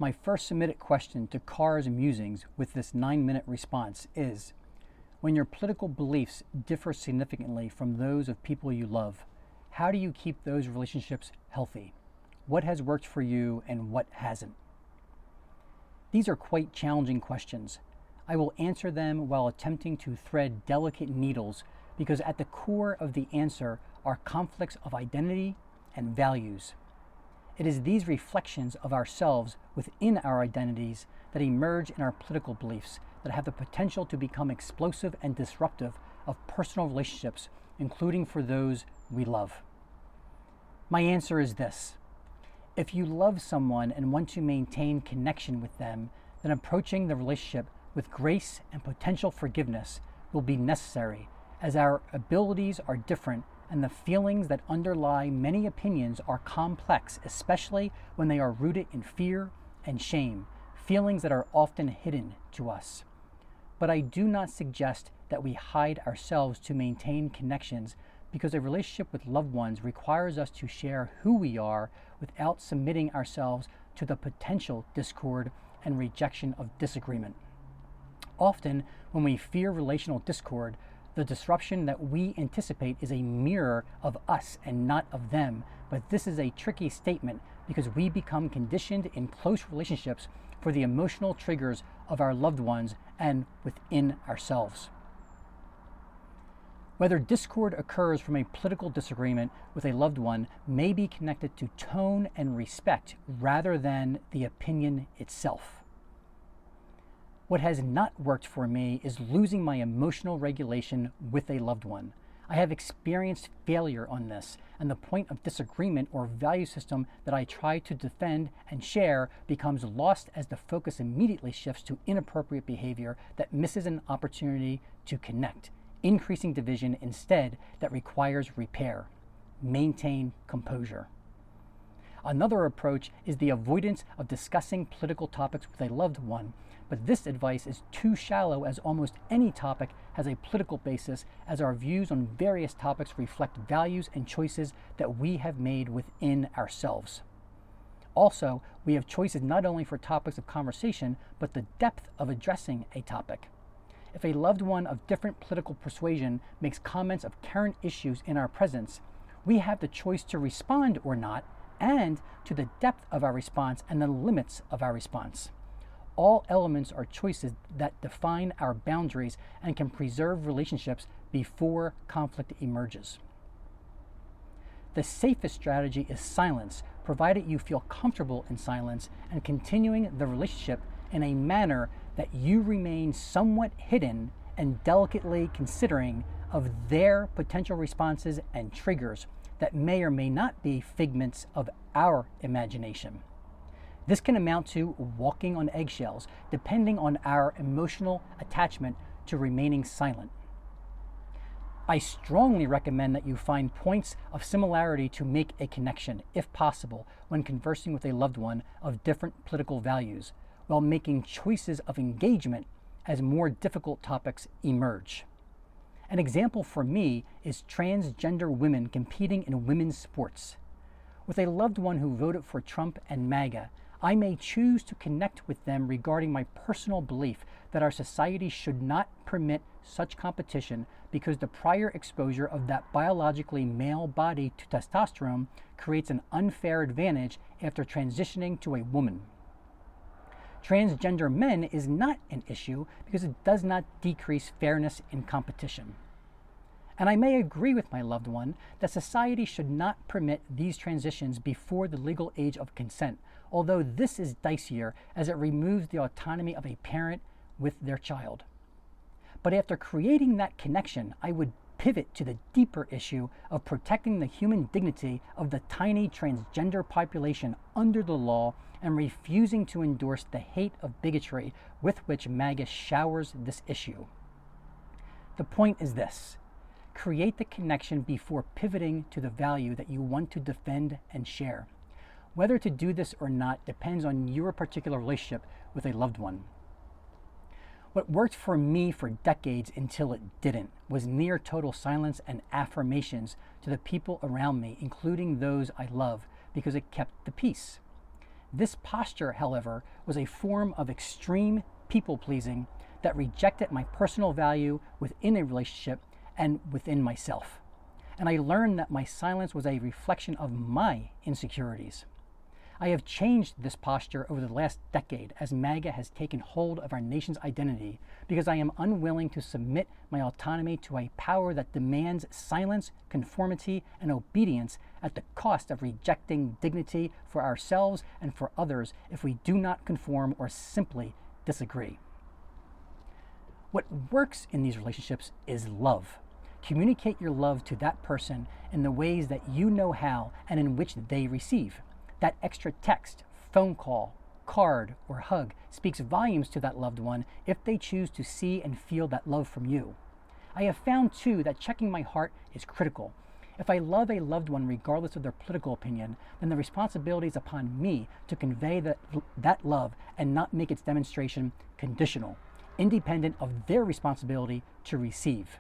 My first submitted question to Carr's Musings with this 9-minute response is, when your political beliefs differ significantly from those of people you love, how do you keep those relationships healthy? What has worked for you and what hasn't? These are quite challenging questions. I will answer them while attempting to thread delicate needles because at the core of the answer are conflicts of identity and values. It is these reflections of ourselves within our identities that emerge in our political beliefs that have the potential to become explosive and disruptive of personal relationships, including for those we love. My answer is this. If you love someone and want to maintain connection with them, then approaching the relationship with grace and potential forgiveness will be necessary, as our abilities are different and the feelings that underlie many opinions are complex, especially when they are rooted in fear and shame, feelings that are often hidden to us. But I do not suggest that we hide ourselves to maintain connections, because a relationship with loved ones requires us to share who we are without submitting ourselves to the potential discord and rejection of disagreement. Often, when we fear relational discord, the disruption that we anticipate is a mirror of us and not of them, but this is a tricky statement because we become conditioned in close relationships for the emotional triggers of our loved ones and within ourselves. Whether discord occurs from a political disagreement with a loved one may be connected to tone and respect rather than the opinion itself. What has not worked for me is losing my emotional regulation with a loved one. I have experienced failure on this, and the point of disagreement or value system that I try to defend and share becomes lost as the focus immediately shifts to inappropriate behavior that misses an opportunity to connect, increasing division instead that requires repair. Maintain composure. Another approach is the avoidance of discussing political topics with a loved one, but this advice is too shallow as almost any topic has a political basis, as our views on various topics reflect values and choices that we have made within ourselves. Also, we have choices not only for topics of conversation, but the depth of addressing a topic. If a loved one of different political persuasion makes comments of current issues in our presence, we have the choice to respond or not, and to the depth of our response and the limits of our response. All elements are choices that define our boundaries and can preserve relationships before conflict emerges. The safest strategy is silence, provided you feel comfortable in silence and continuing the relationship in a manner that you remain somewhat hidden and delicately considering of their potential responses and triggers that may or may not be figments of our imagination. This can amount to walking on eggshells, depending on our emotional attachment to remaining silent. I strongly recommend that you find points of similarity to make a connection, if possible, when conversing with a loved one of different political values, while making choices of engagement as more difficult topics emerge. An example for me is transgender women competing in women's sports. With a loved one who voted for Trump and MAGA, I may choose to connect with them regarding my personal belief that our society should not permit such competition because the prior exposure of that biologically male body to testosterone creates an unfair advantage after transitioning to a woman. Transgender men is not an issue because it does not decrease fairness in competition. And I may agree with my loved one that society should not permit these transitions before the legal age of consent, although this is dicier as it removes the autonomy of a parent with their child. But after creating that connection, I would pivot to the deeper issue of protecting the human dignity of the tiny transgender population under the law and refusing to endorse the hate of bigotry with which MAGA showers this issue. The point is this. Create the connection before pivoting to the value that you want to defend and share. Whether to do this or not depends on your particular relationship with a loved one. What worked for me for decades until it didn't was near total silence and affirmations to the people around me, including those I love, because it kept the peace. This posture, however, was a form of extreme people pleasing that rejected my personal value within a relationship and within myself. And I learned that my silence was a reflection of my insecurities. I have changed this posture over the last decade as MAGA has taken hold of our nation's identity because I am unwilling to submit my autonomy to a power that demands silence, conformity, and obedience at the cost of rejecting dignity for ourselves and for others if we do not conform or simply disagree. What works in these relationships is love. Communicate your love to that person in the ways that you know how and in which they receive. That extra text, phone call, card, or hug speaks volumes to that loved one if they choose to see and feel that love from you. I have found too that checking my heart is critical. If I love a loved one regardless of their political opinion, then the responsibility is upon me to convey that love and not make its demonstration conditional, independent of their responsibility to receive.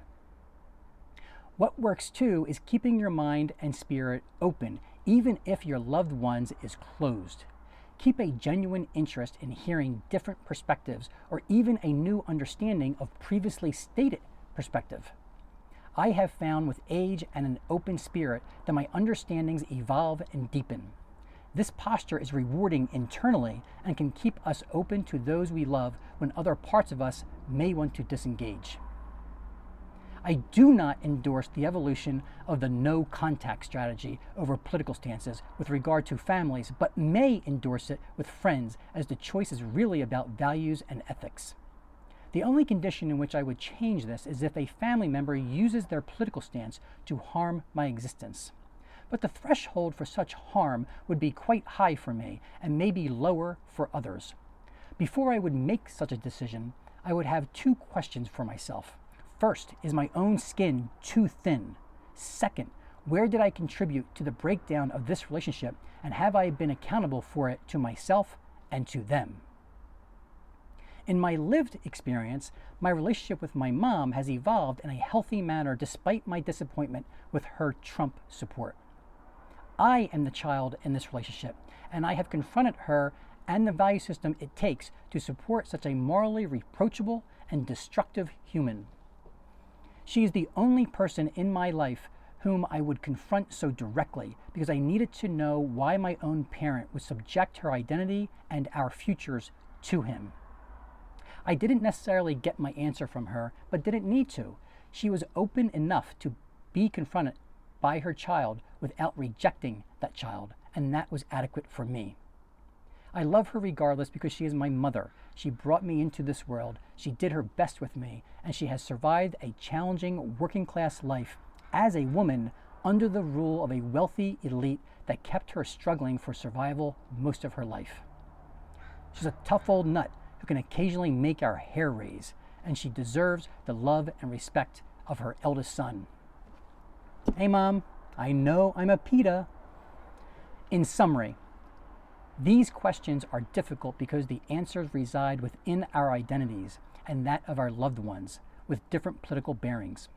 What works too is keeping your mind and spirit open, even if your loved one's is closed. Keep a genuine interest in hearing different perspectives or even a new understanding of previously stated perspective. I have found with age and an open spirit that my understandings evolve and deepen. This posture is rewarding internally and can keep us open to those we love when other parts of us may want to disengage. I do not endorse the evolution of the no contact strategy over political stances with regard to families, but may endorse it with friends as the choice is really about values and ethics. The only condition in which I would change this is if a family member uses their political stance to harm my existence. But the threshold for such harm would be quite high for me and may be lower for others. Before I would make such a decision, I would have two questions for myself. First, is my own skin too thin? Second, where did I contribute to the breakdown of this relationship, and have I been accountable for it to myself and to them? In my lived experience, my relationship with my mom has evolved in a healthy manner despite my disappointment with her Trump support. I am the child in this relationship, and I have confronted her and the value system it takes to support such a morally reproachable and destructive human. She is the only person in my life whom I would confront so directly because I needed to know why my own parent would subject her identity and our futures to him. I didn't necessarily get my answer from her, but didn't need to. She was open enough to be confronted by her child without rejecting that child, and that was adequate for me. I love her regardless because she is my mother. She brought me into this world. She did her best with me, and she has survived a challenging working class life as a woman under the rule of a wealthy elite that kept her struggling for survival most of her life. She's a tough old nut who can occasionally make our hair raise, and she deserves the love and respect of her eldest son. Hey Mom, I know I'm a PETA. In summary, these questions are difficult because the answers reside within our identities and that of our loved ones with different political bearings.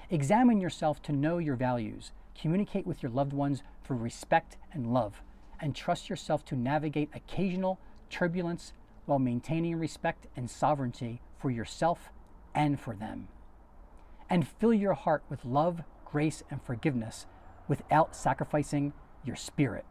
Examine yourself to know your values, communicate with your loved ones through respect and love, and trust yourself to navigate occasional turbulence while maintaining respect and sovereignty for yourself and for them. And fill your heart with love, grace, and forgiveness without sacrificing your spirit.